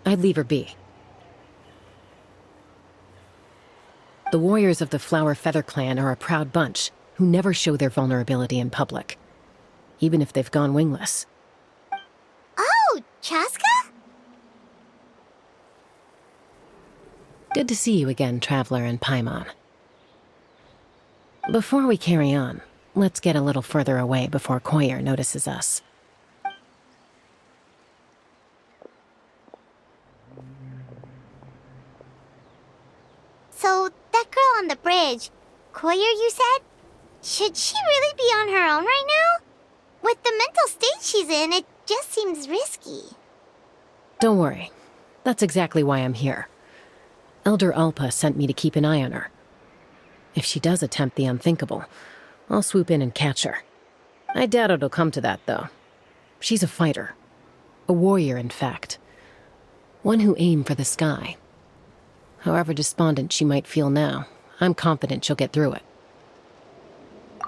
I'd leave her be. The warriors of the Flower Feather Clan are a proud bunch who never show their vulnerability in public, even if they've gone wingless. Oh, Chasca? Good to see you again, Traveler and Paimon. Before we carry on, let's get a little further away before Koyer notices us. So, that girl on the bridge, Koyer, you said? Should she really be on her own right now? With the mental state she's in, it just seems risky. Don't worry. That's exactly why I'm here. Elder Alpa sent me to keep an eye on her. If she does attempt the unthinkable, I'll swoop in and catch her. I doubt it'll come to that, though. She's a fighter. A warrior, in fact. One who aimed for the sky. However despondent she might feel now, I'm confident she'll get through it.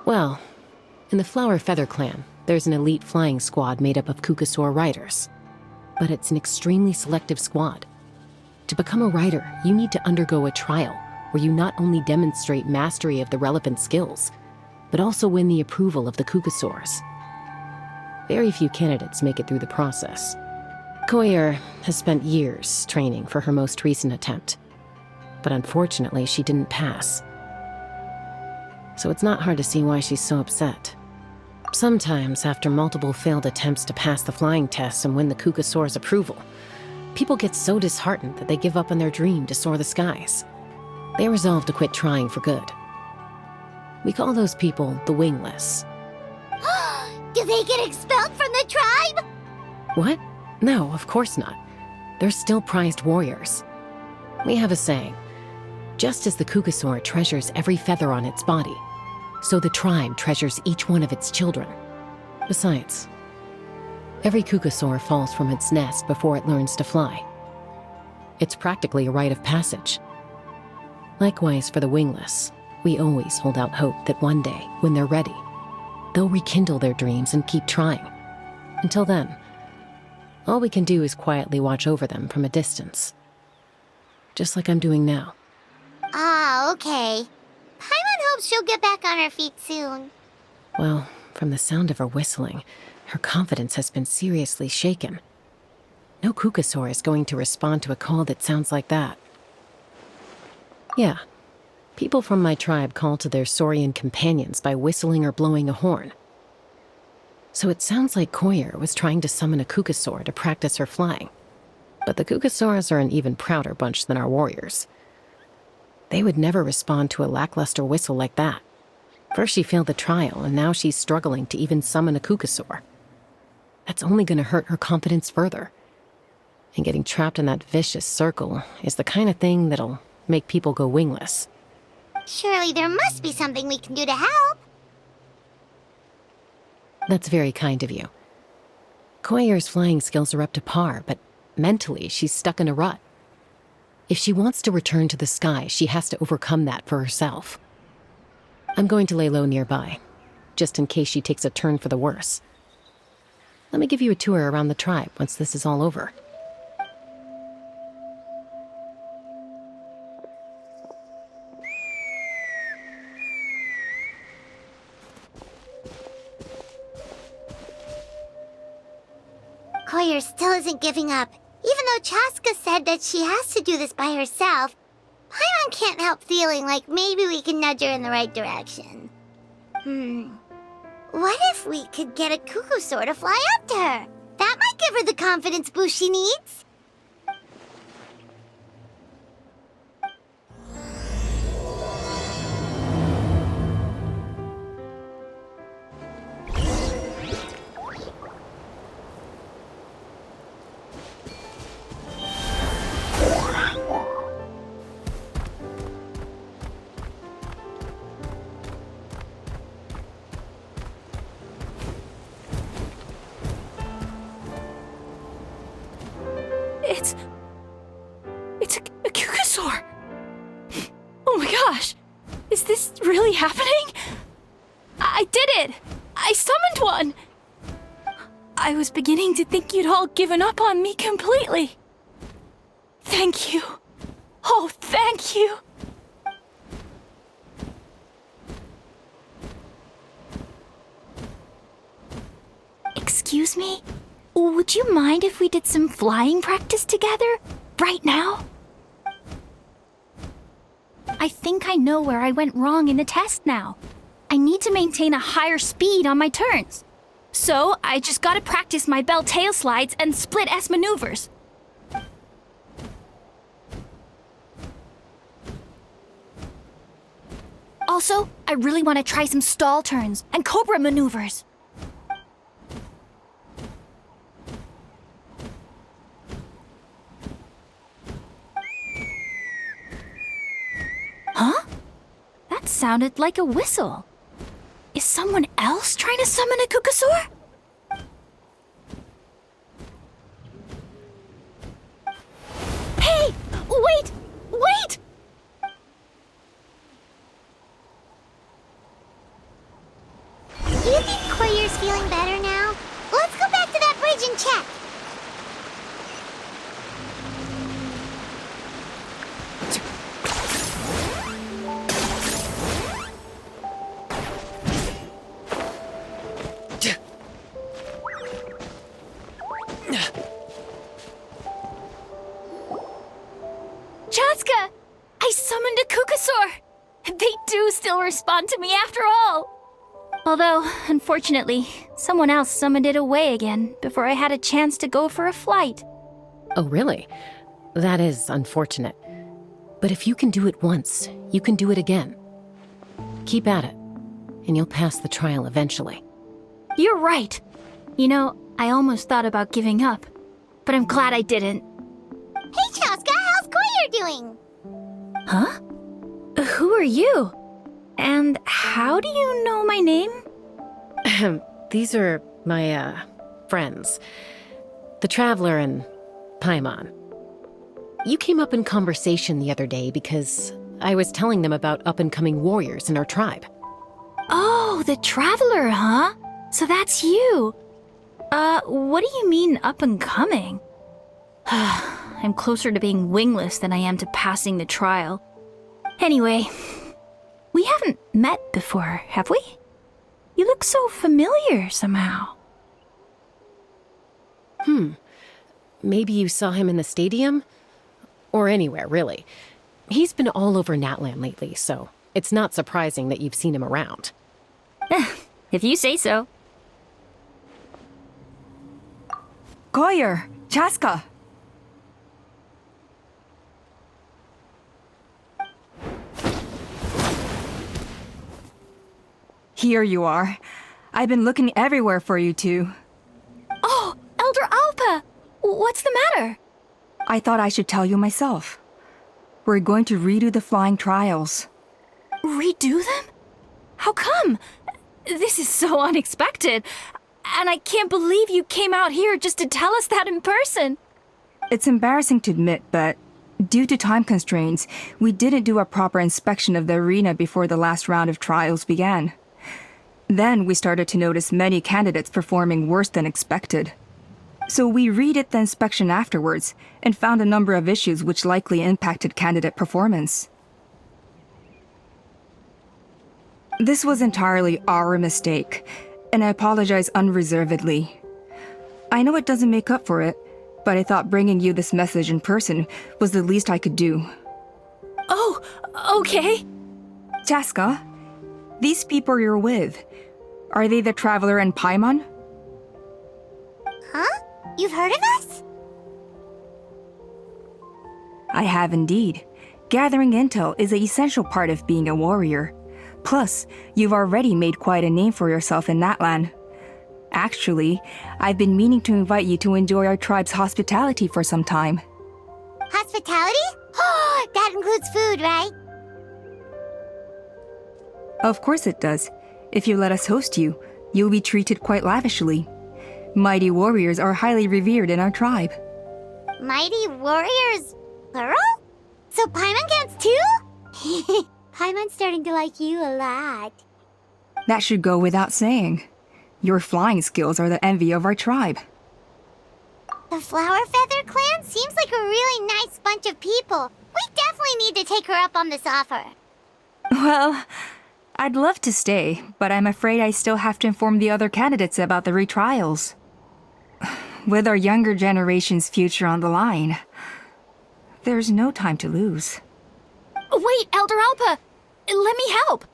Well, in the Flower Feather Clan, there's an elite flying squad made up of Kukasaur riders. But it's an extremely selective squad. To become a rider, you need to undergo a trial where you not only demonstrate mastery of the relevant skills, but also win the approval of the Kukasaurs. Very few candidates make it through the process. Koyer has spent years training for her most recent attempt, but unfortunately she didn't pass. So it's not hard to see why she's so upset. Sometimes, after multiple failed attempts to pass the flying tests and win the Kukasaur's approval, people get so disheartened that they give up on their dream to soar the skies. They resolve to quit trying for good. We call those people the wingless. Do they get expelled from the tribe? What? No, of course not. They're still prized warriors. We have a saying, just as the Kukasaur treasures every feather on its body, so the tribe treasures each one of its children. Besides, every Kukasaur falls from its nest before it learns to fly. It's practically a rite of passage. Likewise for the wingless, we always hold out hope that one day, when they're ready, they'll rekindle their dreams and keep trying. Until then, all we can do is quietly watch over them from a distance. Just like I'm doing now. Ah, okay. Paimon hopes she'll get back on her feet soon. Well, from the sound of her whistling, her confidence has been seriously shaken. No Kukasaur is going to respond to a call that sounds like that. Yeah, people from my tribe call to their saurian companions by whistling or blowing a horn. So it sounds like Koyer was trying to summon a Kukasaur to practice her flying. But the Kukasaurs are an even prouder bunch than our warriors. They would never respond to a lackluster whistle like that. First she failed the trial, and now she's struggling to even summon a Kukasaur. That's only going to hurt her confidence further. And getting trapped in that vicious circle is the kind of thing that'll make people go wingless. Surely there must be something we can do to help. That's very kind of you. Koyer's flying skills are up to par, but mentally she's stuck in a rut. If she wants to return to the sky, she has to overcome that for herself. I'm going to lay low nearby, just in case she takes a turn for the worse. Let me give you a tour around the tribe once this is all over. Koyer still isn't giving up. Even though Chasca said that she has to do this by herself, Paimon can't help feeling like maybe we can nudge her in the right direction. What if we could get a Kukasaur to fly up to her? That might give her the confidence boost she needs. It's a Kukasaur! Oh my gosh! Is this really happening? I did it! I summoned one! I was beginning to think you'd all given up on me completely. Thank you. Oh, thank you. Excuse me? Would you mind if we did some flying practice together? Right now? I think I know where I went wrong in the test now. I need to maintain a higher speed on my turns. So, I just gotta practice my bell tail slides and split S maneuvers. Also, I really want to try some stall turns and cobra maneuvers. Huh? That sounded like a whistle. Is someone else trying to summon a Kukasaur? Hey! Wait! Wait! Do you think Koyer's feeling better now? Let's go back to that bridge and check. Chasca! I summoned a Kukasaur! They do still respond to me after all! Although, unfortunately, someone else summoned it away again before I had a chance to go for a flight. Oh, really? That is unfortunate. But if you can do it once, you can do it again. Keep at it, and you'll pass the trial eventually. You're right. You know, I almost thought about giving up, but I'm glad I didn't. Hey, Chasca, how's Koyer doing? Huh? Who are you? And how do you know my name? These are my, friends. The Traveler and Paimon. You came up in conversation the other day because I was telling them about up-and-coming warriors in our tribe. Oh, the Traveler, huh? So that's you. What do you mean up-and-coming? I'm closer to being wingless than I am to passing the trial. Anyway, we haven't met before, have we? You look so familiar somehow. Maybe you saw him in the stadium? Or anywhere, really. He's been all over Natlan lately, so it's not surprising that you've seen him around. If you say so. Koyer, Chasca. Here you are. I've been looking everywhere for you two. Oh, Elder Alpa! What's the matter? I thought I should tell you myself. We're going to redo the flying trials. Redo them? How come? This is so unexpected. And I can't believe you came out here just to tell us that in person. It's embarrassing to admit, but due to time constraints, we didn't do a proper inspection of the arena before the last round of trials began. Then we started to notice many candidates performing worse than expected. So we redid the inspection afterwards and found a number of issues which likely impacted candidate performance. This was entirely our mistake, and I apologize unreservedly. I know it doesn't make up for it, but I thought bringing you this message in person was the least I could do. Oh, okay. Chasca, these people you're with, are they the Traveler and Paimon? Huh? You've heard of us? I have indeed. Gathering intel is an essential part of being a warrior. Plus, you've already made quite a name for yourself in Natlan. Actually, I've been meaning to invite you to enjoy our tribe's hospitality for some time. Hospitality? Oh, that includes food, right? Of course it does. If you let us host you, you'll be treated quite lavishly. Mighty warriors are highly revered in our tribe. Mighty warriors, plural? So Paimon counts too? Paimon's starting to like you a lot. That should go without saying. Your flying skills are the envy of our tribe. The Flower Feather clan seems like a really nice bunch of people. We definitely need to take her up on this offer. Well, I'd love to stay, but I'm afraid I still have to inform the other candidates about the retrials. With our younger generation's future on the line, there's no time to lose. Wait, Elder Alpa! Let me help!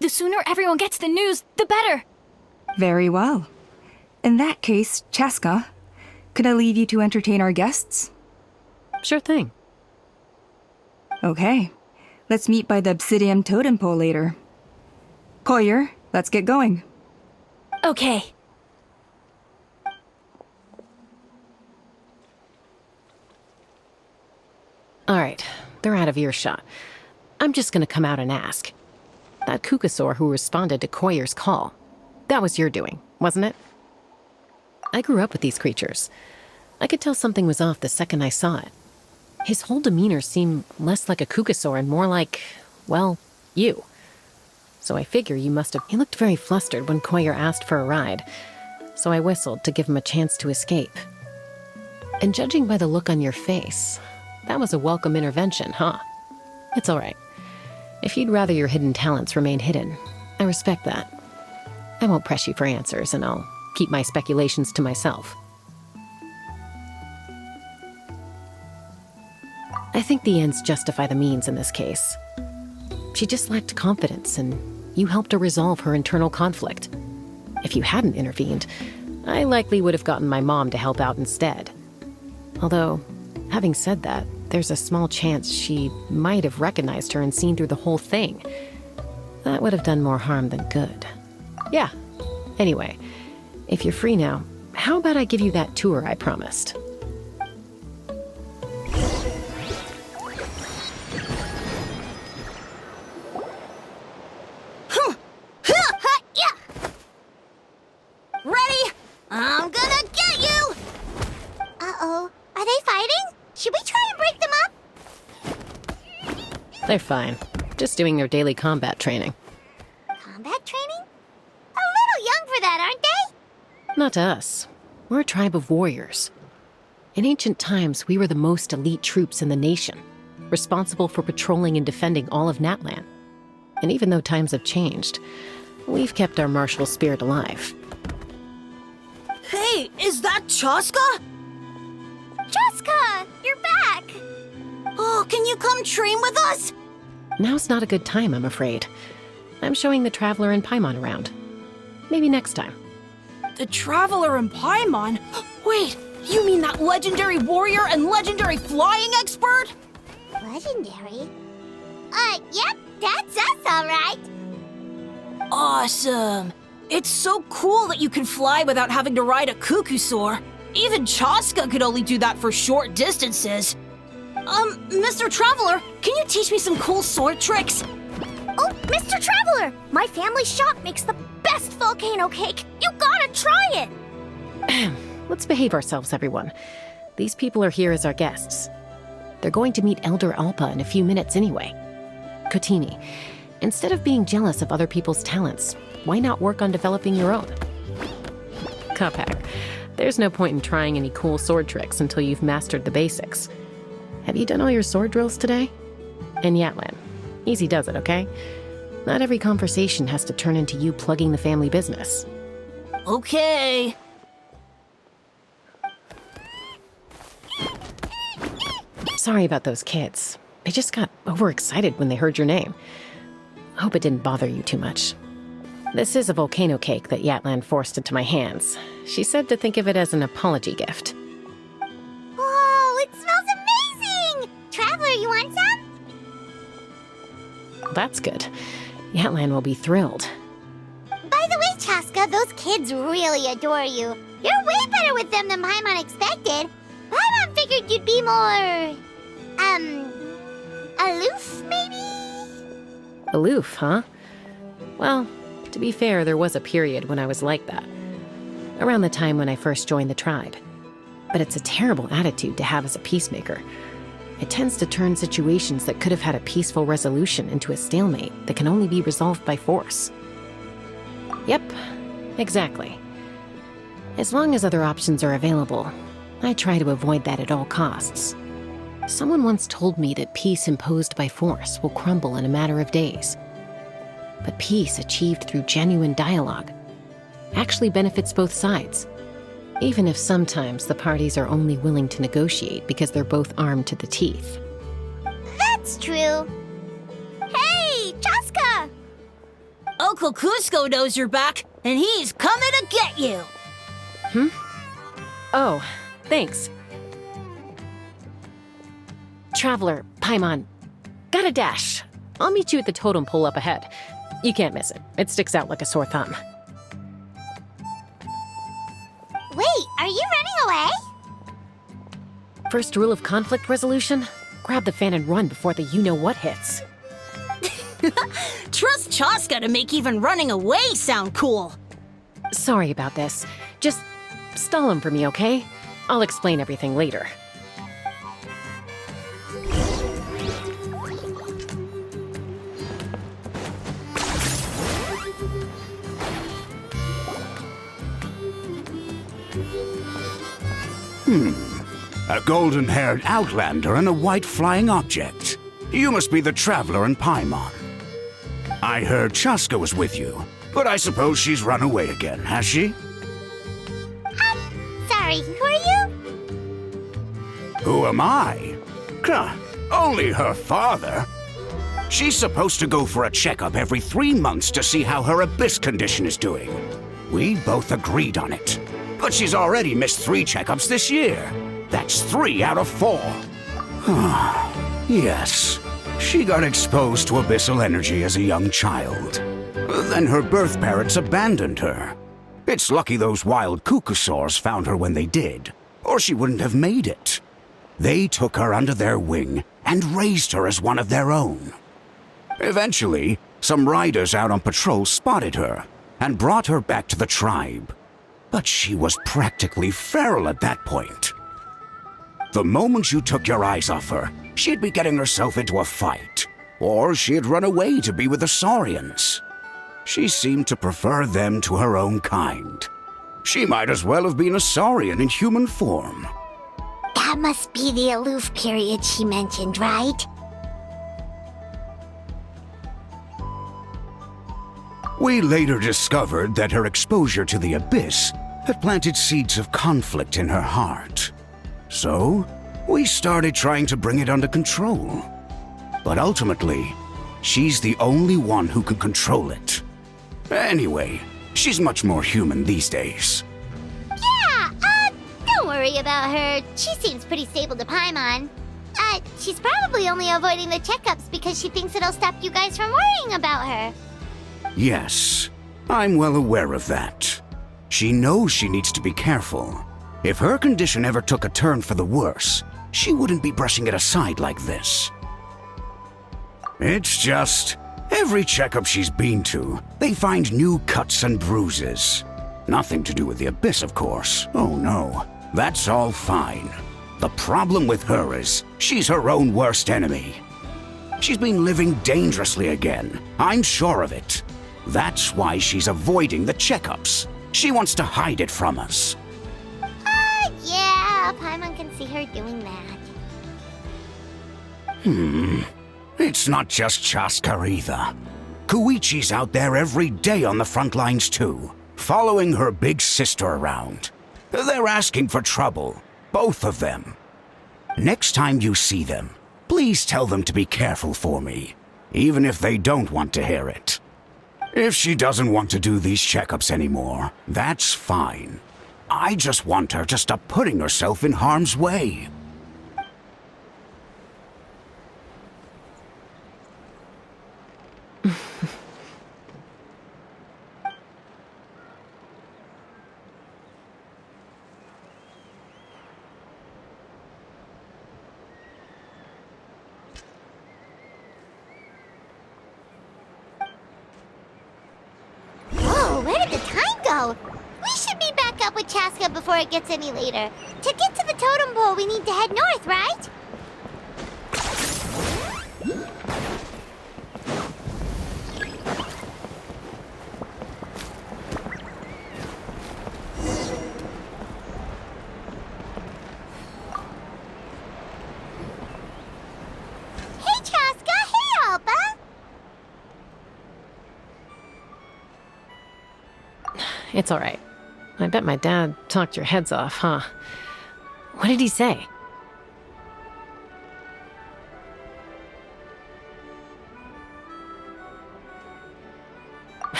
The sooner everyone gets the news, the better. Very well. In that case, Chasca, could I leave you to entertain our guests? Sure thing. Okay. Let's meet by the obsidian totem pole later. Collier, let's get going. Okay. All right, they're out of earshot. I'm just gonna come out and ask. That Kukasaur who responded to Koyer's call, that was your doing, wasn't it? I grew up with these creatures. I could tell something was off the second I saw it. His whole demeanor seemed less like a Kukasaur and more like, well, you. So I figure you must have... He looked very flustered when Koyer asked for a ride, so I whistled to give him a chance to escape. And judging by the look on your face, that was a welcome intervention, huh? It's all right. If you'd rather your hidden talents remain hidden, I respect that. I won't press you for answers, and I'll keep my speculations to myself. I think the ends justify the means in this case. She just lacked confidence, and you helped her resolve her internal conflict. If you hadn't intervened, I likely would have gotten my mom to help out instead. Although, having said that, there's a small chance she might have recognized her and seen through the whole thing. That would have done more harm than good. Yeah. Anyway, if you're free now, how about I give you that tour I promised? Ready? I'm gonna get you! Uh-oh. Are they fighting? Should we try and break them up? They're fine. Just doing their daily combat training. Combat training? A little young for that, aren't they? Not to us. We're a tribe of warriors. In ancient times, we were the most elite troops in the nation, responsible for patrolling and defending all of Natlan. And even though times have changed, we've kept our martial spirit alive. Hey, is that Chasca? Chasca! You're back! Oh, can you come train with us? Now's not a good time, I'm afraid. I'm showing the Traveler and Paimon around. Maybe next time. The Traveler and Paimon? Wait, you mean that legendary warrior and legendary flying expert? Legendary? Yep, that's us, all right. Awesome. It's so cool that you can fly without having to ride a Kukusaur. Even Chasca could only do that for short distances. Mr. Traveler, can you teach me some cool sword tricks? Oh, Mr. Traveler! My family shop makes the best volcano cake. You gotta try it! Let's behave ourselves, everyone. These people are here as our guests. They're going to meet Elder Alpa in a few minutes anyway. Kotini, instead of being jealous of other people's talents, why not work on developing your own? Cuphack, there's no point in trying any cool sword tricks until you've mastered the basics. Have you done all your sword drills today? And Yatlan, easy does it, okay? Not every conversation has to turn into you plugging the family business. Okay. Sorry about those kids. They just got overexcited when they heard your name. I hope it didn't bother you too much. This is a volcano cake that Yatlan forced into my hands. She said to think of it as an apology gift. Whoa, it smells amazing! Traveler, you want some? That's good. Yatlan will be thrilled. By the way, Chasca, those kids really adore you. You're way better with them than Paimon expected. Paimon figured you'd be more... aloof, maybe? Aloof, huh? Well, to be fair, there was a period when I was like that. Around the time when I first joined the tribe. But it's a terrible attitude to have as a peacemaker. It tends to turn situations that could have had a peaceful resolution into a stalemate that can only be resolved by force. Yep, exactly. As long as other options are available, I try to avoid that at all costs. Someone once told me that peace imposed by force will crumble in a matter of days. But peace achieved through genuine dialogue actually benefits both sides, even if sometimes the parties are only willing to negotiate because they're both armed to the teeth. That's true. Hey, Chasca! Uncle Cusco knows you're back, and he's coming to get you. Oh, thanks. Traveler, Paimon, got a dash. I'll meet you at the totem pole up ahead. You can't miss it. It sticks out like a sore thumb. Wait, are you running away? First rule of conflict resolution? Grab the fan and run before the you-know-what hits. Trust Chasca to make even running away sound cool. Sorry about this. Just stall him for me, okay? I'll explain everything later. A golden-haired outlander and a white flying object. You must be the traveler in Paimon. I heard Chasca was with you, but I suppose she's run away again, has she? Sorry, who are you? Who am I? Only her father. She's supposed to go for a checkup every 3 months to see how her abyss condition is doing. We both agreed on it. But she's already missed 3 checkups this year. That's 3 out of 4. Yes, she got exposed to abyssal energy as a young child. Then her birth parents abandoned her. It's lucky those wild cuckoosaurs found her when they did, or she wouldn't have made it. They took her under their wing and raised her as one of their own. Eventually, some riders out on patrol spotted her and brought her back to the tribe. But she was practically feral at that point. The moment you took your eyes off her, she'd be getting herself into a fight, or she'd run away to be with the Saurians. She seemed to prefer them to her own kind. She might as well have been a Saurian in human form. That must be the aloof period she mentioned, right? We later discovered that her exposure to the abyss had planted seeds of conflict in her heart. So, we started trying to bring it under control. But ultimately, she's the only one who can control it. Anyway, she's much more human these days. Yeah, don't worry about her. She seems pretty stable to Paimon. She's probably only avoiding the checkups because she thinks it'll stop you guys from worrying about her. Yes, I'm well aware of that. She knows she needs to be careful. If her condition ever took a turn for the worse, she wouldn't be brushing it aside like this. It's just, every checkup she's been to, they find new cuts and bruises. Nothing to do with the abyss, of course. Oh no, that's all fine. The problem with her is, she's her own worst enemy. She's been living dangerously again, I'm sure of it. That's why she's avoiding the checkups. She wants to hide it from us. Yeah, Paimon can see her doing that. It's not just Chasca either. Koichi's out there every day on the front lines too, following her big sister around. They're asking for trouble, both of them. Next time you see them, please tell them to be careful for me, even if they don't want to hear it. If she doesn't want to do these checkups anymore, that's fine. I just want her to stop putting herself in harm's way. Whoa, where did the time go? We should be back up with Chasca before it gets any later. To get to the totem pole, we need to head north, right? It's all right. I bet my dad talked your heads off, huh? What did he say?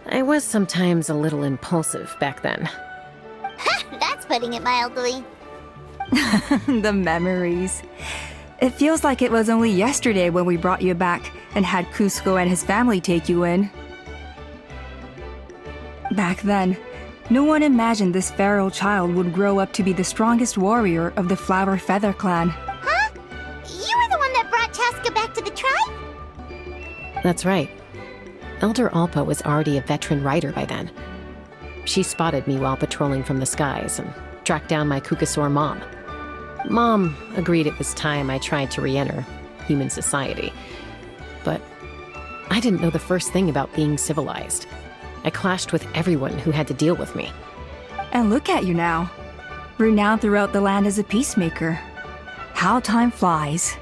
I was sometimes a little impulsive back then. That's putting it mildly. The memories. It feels like it was only yesterday when we brought you back and had Cusco and his family take you in. Back then, no one imagined this feral child would grow up to be the strongest warrior of the Flower Feather clan. Huh? You were the one that brought Chasca back to the tribe? That's right. Elder Alpa was already a veteran rider by then. She spotted me while patrolling from the skies and tracked down my Kukasaur mom. Mom agreed it was time I tried to re-enter human society. But I didn't know the first thing about being civilized. I clashed with everyone who had to deal with me. And look at you now, renowned throughout the land as a peacemaker. How time flies.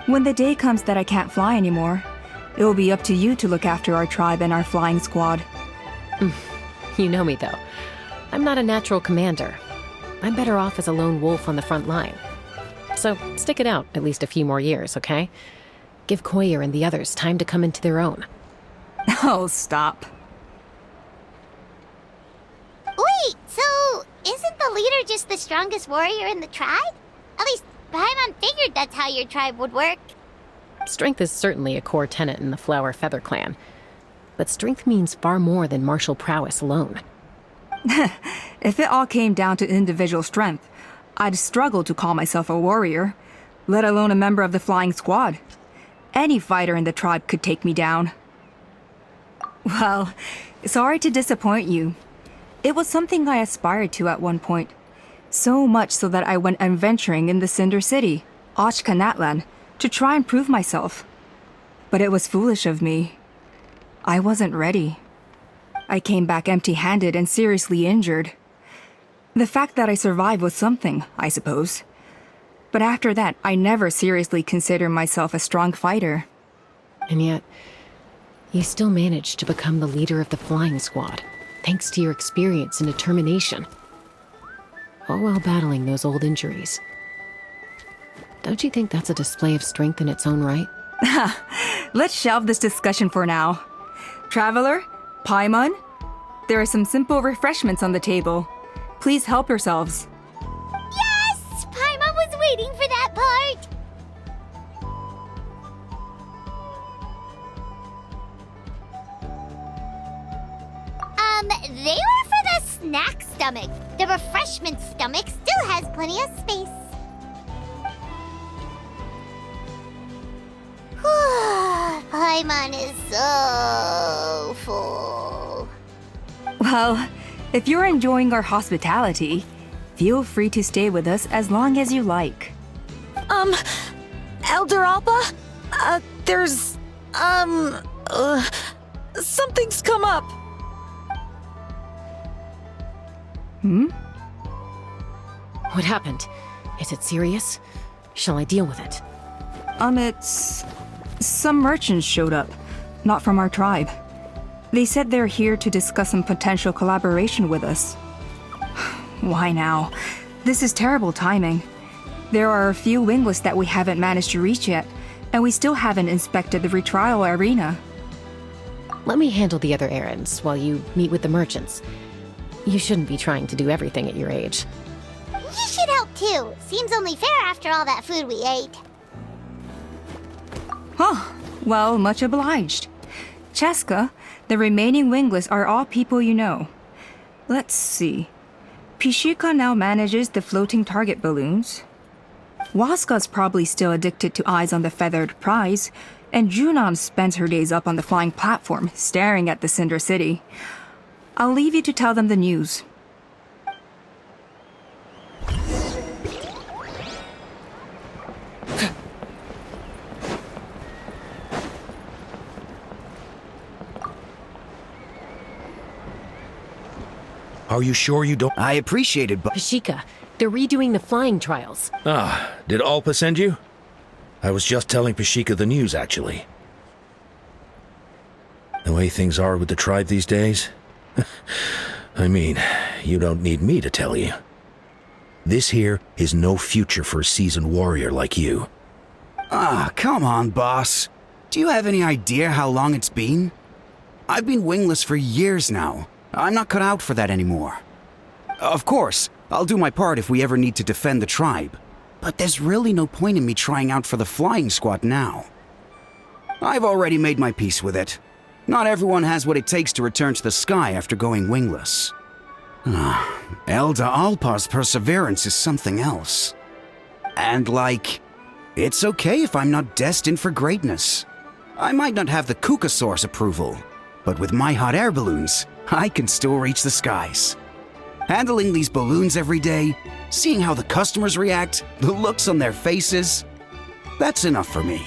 When the day comes that I can't fly anymore, it will be up to you to look after our tribe and our flying squad. You know me, though. I'm not a natural commander. I'm better off as a lone wolf on the front line. So stick it out at least a few more years, okay? Give Koyer and the others time to come into their own. Oh, stop. Wait, so isn't the leader just the strongest warrior in the tribe? At least Paimon figured that's how your tribe would work. Strength is certainly a core tenet in the Flower Feather clan. But strength means far more than martial prowess alone. If it all came down to individual strength, I'd struggle to call myself a warrior, let alone a member of the flying squad. Any fighter in the tribe could take me down. Well, sorry to disappoint you. It was something I aspired to at one point. So much so that I went adventuring in the Cinder City, Ochkanatlan, to try and prove myself. But it was foolish of me. I wasn't ready. I came back empty-handed and seriously injured. The fact that I survived was something, I suppose. But after that, I never seriously considered myself a strong fighter. And yet, you still managed to become the leader of the flying squad, thanks to your experience and determination. All while battling those old injuries. Don't you think that's a display of strength in its own right? Let's shelve this discussion for now. Traveler, Paimon, there are some simple refreshments on the table. Please help yourselves. Yes! Paimon was waiting for that part! They were for the snack stomach. The refreshment stomach still has plenty of space. Paimon is so full. Well, if you're enjoying our hospitality, feel free to stay with us as long as you like. Elder Alpa? There's, something's come up. What happened? Is it serious? Shall I deal with it? It's... Some merchants showed up, not from our tribe. They said they're here to discuss some potential collaboration with us. Why now? This is terrible timing. There are a few wingless that we haven't managed to reach yet, and we still haven't inspected the retrial arena. Let me handle the other errands while you meet with the merchants. You shouldn't be trying to do everything at your age. You should help too. Seems only fair after all that food we ate. Huh. Well, much obliged. Chasca, the remaining wingless are all people you know. Let's see. Pishika now manages the floating target balloons. Waska's probably still addicted to eyes on the feathered prize, and Junon spends her days up on the flying platform, staring at the Cinder City. I'll leave you to tell them the news. Are you sure you don't? I appreciate it, but Pashika, they're redoing the flying trials. Ah, did Alpa send you? I was just telling Pashika the news, actually. The way things are with the tribe these days, I mean, you don't need me to tell you. This here is no future for a seasoned warrior like you. Ah, come on, boss. Do you have any idea how long it's been? I've been wingless for years now. I'm not cut out for that anymore. Of course, I'll do my part if we ever need to defend the tribe. But there's really no point in me trying out for the flying squad now. I've already made my peace with it. Not everyone has what it takes to return to the sky after going wingless. Elder Alpa's perseverance is something else. And it's okay if I'm not destined for greatness. I might not have the Kukasaur's approval, but with my hot air balloons, I can still reach the skies. Handling these balloons every day, seeing how the customers react, the looks on their faces, that's enough for me.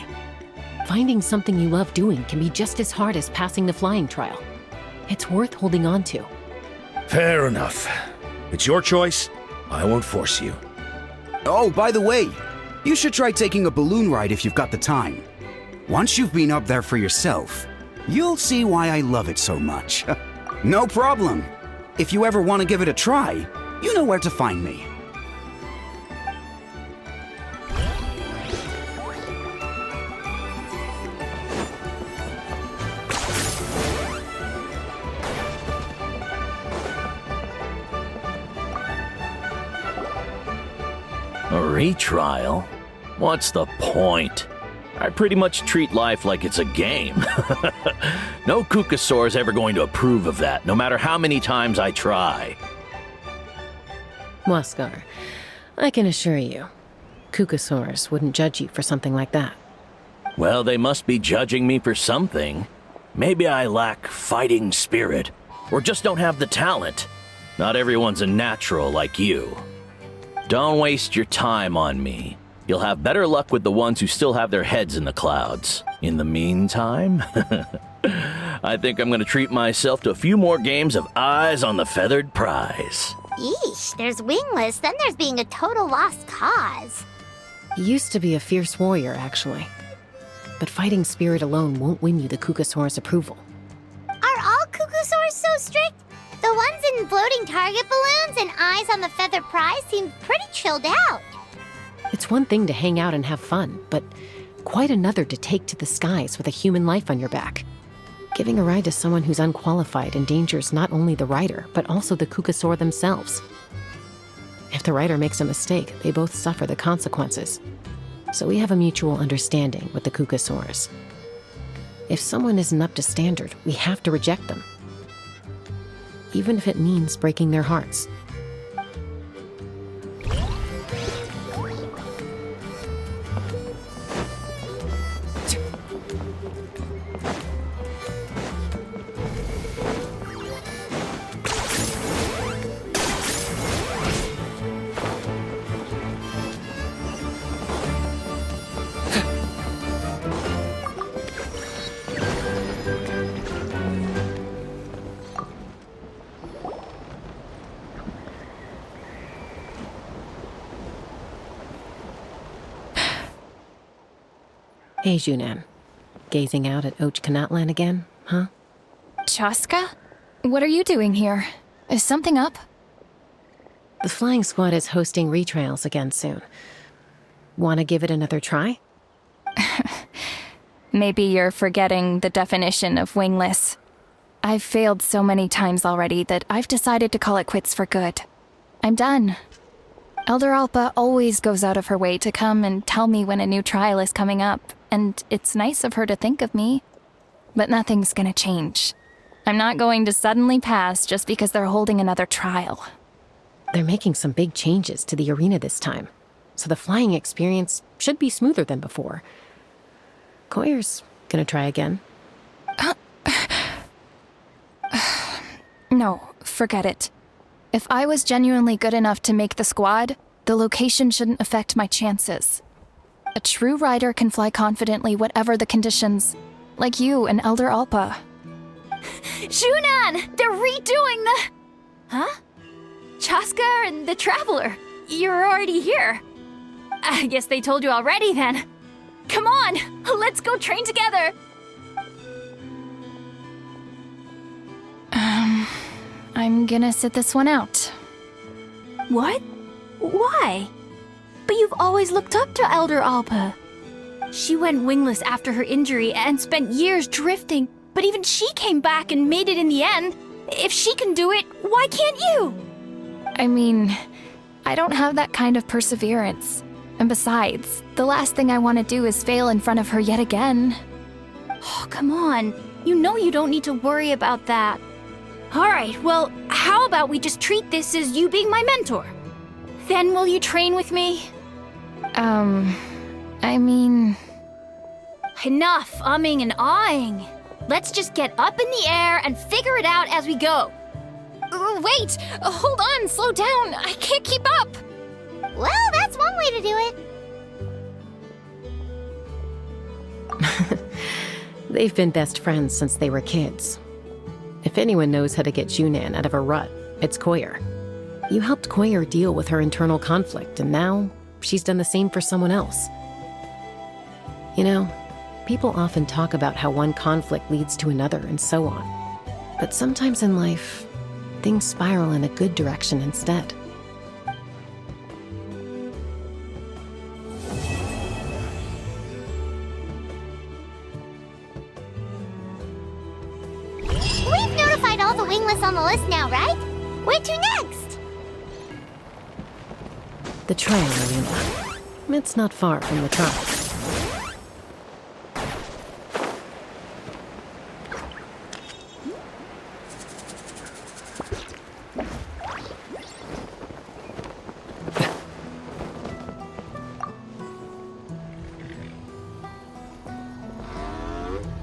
Finding something you love doing can be just as hard as passing the flying trial. It's worth holding on to. Fair enough. It's your choice. I won't force you. Oh, by the way, you should try taking a balloon ride if you've got the time. Once you've been up there for yourself, you'll see why I love it so much. No problem. If you ever want to give it a try, you know where to find me. A retrial? What's the point? I pretty much treat life like it's a game. No Kukasaur is ever going to approve of that, no matter how many times I try. Waskar, I can assure you, Kukasaurs wouldn't judge you for something like that. Well, they must be judging me for something. Maybe I lack fighting spirit, or just don't have the talent. Not everyone's a natural like you. Don't waste your time on me. You'll have better luck with the ones who still have their heads in the clouds. In the meantime, I think I'm going to treat myself to a few more games of Eyes on the Feathered Prize. Yeesh, there's wingless, then there's being a total lost cause. He used to be a fierce warrior, actually. But fighting spirit alone won't win you the Kukasaur's approval. Are all Kukusaurs so strict? The ones in floating target balloons and Eyes on the Feathered Prize seem pretty chilled out. It's one thing to hang out and have fun, but quite another to take to the skies with a human life on your back. Giving a ride to someone who's unqualified endangers not only the rider, but also the Kukasaur themselves. If the rider makes a mistake, they both suffer the consequences. So we have a mutual understanding with the Kukasaurs. If someone isn't up to standard, we have to reject them. Even if it means breaking their hearts. Hey, Junan. Gazing out at Ochkanatlan again, huh? Chasca? What are you doing here? Is something up? The flying squad is hosting retrials again soon. Want to give it another try? Maybe you're forgetting the definition of wingless. I've failed so many times already that I've decided to call it quits for good. I'm done. Elder Alpa always goes out of her way to come and tell me when a new trial is coming up, and it's nice of her to think of me. But nothing's gonna change. I'm not going to suddenly pass just because they're holding another trial. They're making some big changes to the arena this time, so the flying experience should be smoother than before. Koyer's gonna try again. No, forget it. If I was genuinely good enough to make the squad, the location shouldn't affect my chances. A true rider can fly confidently whatever the conditions, like you and Elder Alpa. Shunan! They're redoing the... Huh? Chasca and the Traveler. You're already here. I guess they told you already then. Come on, let's go train together. I'm gonna sit this one out. What? Why? But you've always looked up to Elder Alpa. She went wingless after her injury and spent years drifting, but even she came back and made it in the end. If she can do it, why can't you? I mean, I don't have that kind of perseverance. And besides, the last thing I want to do is fail in front of her yet again. Oh, come on. You know you don't need to worry about that. Alright, well, how about we just treat this as you being my mentor? Then will you train with me? I mean... Enough umming and ahhing. Let's just get up in the air and figure it out as we go. Wait! Hold on, slow down! I can't keep up! Well, that's one way to do it. They've been best friends since they were kids. If anyone knows how to get Junan out of a rut, it's Koyer. You helped Koyer deal with her internal conflict, and now she's done the same for someone else. You know, people often talk about how one conflict leads to another and so on. But sometimes in life, things spiral in a good direction instead. We've notified all the wingless on the list now, right? Where to next? The trial arena. It's not far from the trial.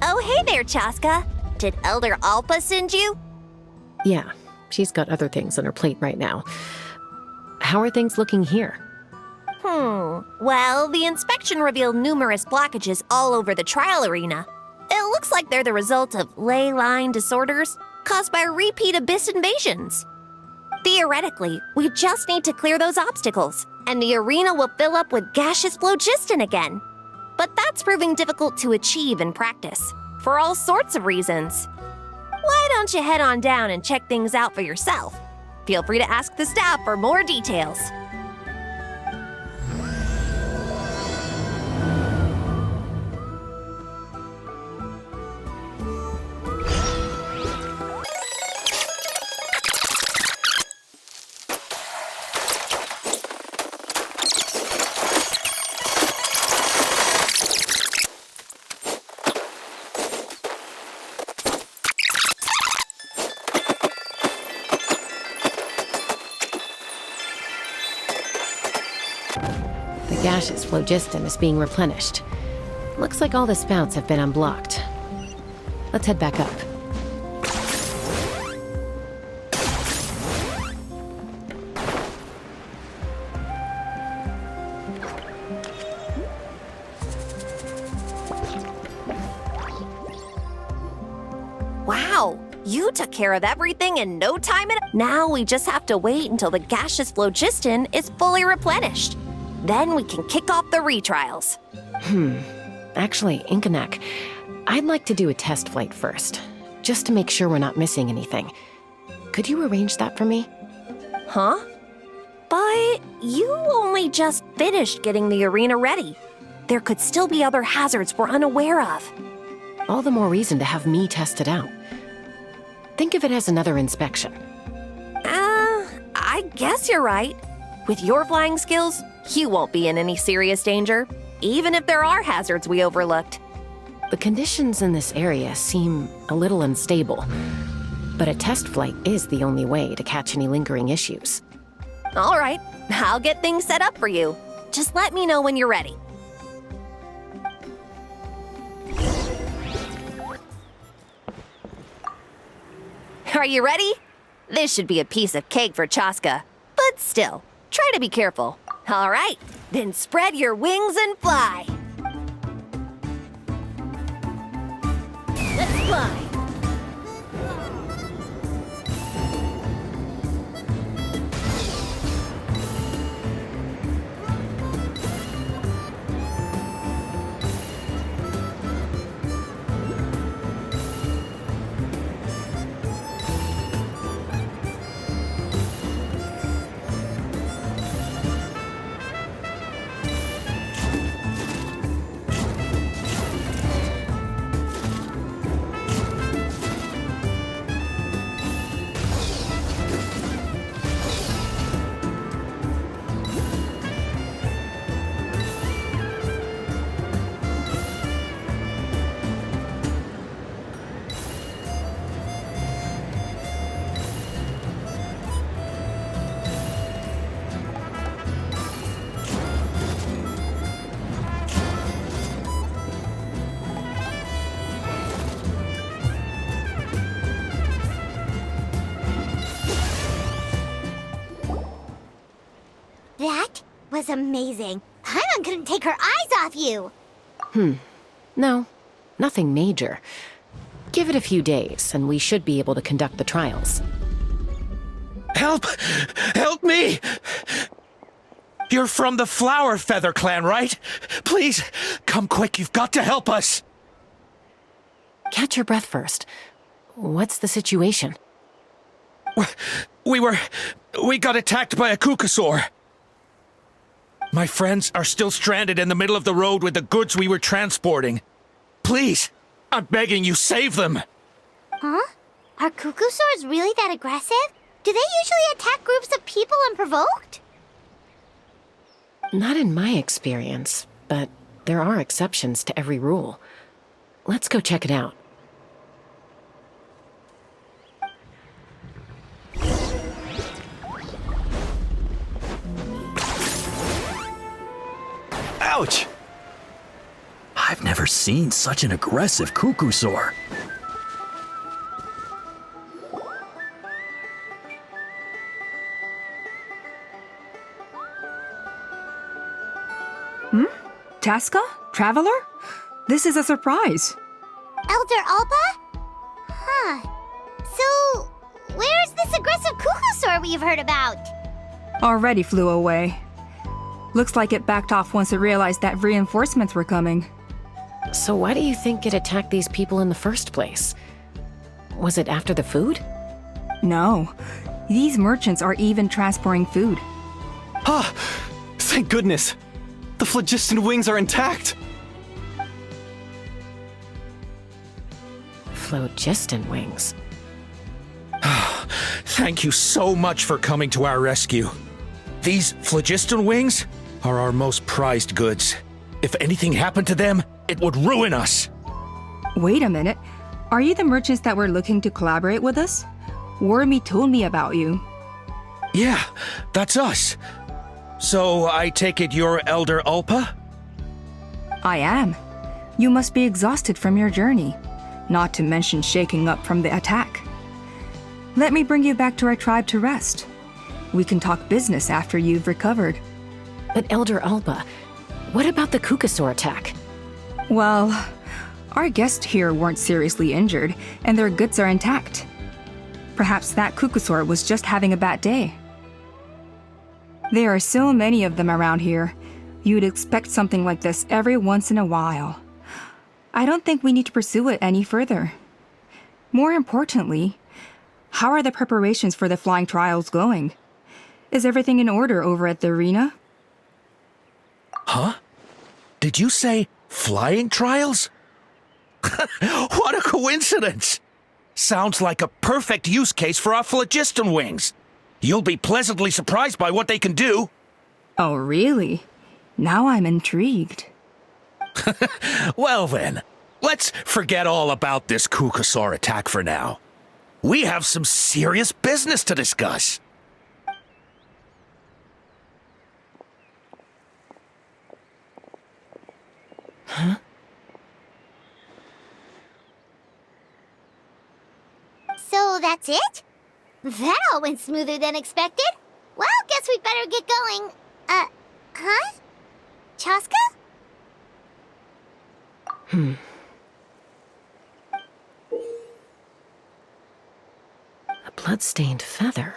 Oh, hey there, Chasca. Did Elder Alpa send you? Yeah, she's got other things on her plate right now. How are things looking here? Well, the inspection revealed numerous blockages all over the trial arena. It looks like they're the result of ley line disorders caused by repeat abyss invasions. Theoretically, we just need to clear those obstacles, and the arena will fill up with gaseous phlogiston again. But that's proving difficult to achieve in practice, for all sorts of reasons. Why don't you head on down and check things out for yourself? Feel free to ask the staff for more details. The gaseous phlogiston is being replenished. Looks like all the spouts have been unblocked. Let's head back up. Wow, you took care of everything in no time at all. Now we just have to wait until the gaseous phlogiston is fully replenished. Then we can kick off the retrials. Actually, Inkanak, I'd like to do a test flight first, just to make sure we're not missing anything. Could you arrange that for me? Huh? But you only just finished getting the arena ready. There could still be other hazards we're unaware of. All the more reason to have me test it out. Think of it as another inspection. I guess you're right. With your flying skills, you won't be in any serious danger, even if there are hazards we overlooked. The conditions in this area seem a little unstable, but a test flight is the only way to catch any lingering issues. All right, I'll get things set up for you. Just let me know when you're ready. Are you ready? This should be a piece of cake for Chasca, but still, try to be careful. All right, then spread your wings and fly. Let's fly. was amazing. Paimon couldn't take her eyes off you. No, nothing major. Give it a few days, and we should be able to conduct the trials. Help! Help me! You're from the Flower Feather clan, right? Please, come quick, you've got to help us! Catch your breath first. What's the situation? We got attacked by a Kukasaur. My friends are still stranded in the middle of the road with the goods we were transporting. Please, I'm begging you, save them! Huh? Are Kukusaurs really that aggressive? Do they usually attack groups of people unprovoked? Not in my experience, but there are exceptions to every rule. Let's go check it out. Ouch! I've never seen such an aggressive Kukusaur. Chasca? Traveler? This is a surprise. Elder Alpa? Huh. So, where's this aggressive Kukusaur we've heard about? Already flew away. Looks like it backed off once it realized that reinforcements were coming. So why do you think it attacked these people in the first place? Was it after the food? No. These merchants are even transporting food. Ah! Thank goodness! The phlogiston wings are intact! Phlogiston wings. Thank you so much for coming to our rescue. These phlogiston wings are our most prized goods. If anything happened to them, it would ruin us. Wait a minute. Are you the merchants that were looking to collaborate with us? Wormy told me about you. Yeah, that's us. So I take it you're Elder Ulpa? I am. You must be exhausted from your journey, not to mention shaking up from the attack. Let me bring you back to our tribe to rest. We can talk business after you've recovered. But Elder Alpa, what about the Kukasaur attack? Well, our guests here weren't seriously injured, and their goods are intact. Perhaps that Kukasaur was just having a bad day. There are so many of them around here. You'd expect something like this every once in a while. I don't think we need to pursue it any further. More importantly, how are the preparations for the flying trials going? Is everything in order over at the arena? Huh? Did you say flying trials? What a coincidence! Sounds like a perfect use case for our phlogiston wings. You'll be pleasantly surprised by what they can do. Oh, really? Now I'm intrigued. Well then, let's forget all about this Kukasaur attack for now. We have some serious business to discuss. Huh? So that's it? That all went smoother than expected. Well, guess we better get going. Huh? Chasca? A blood-stained feather.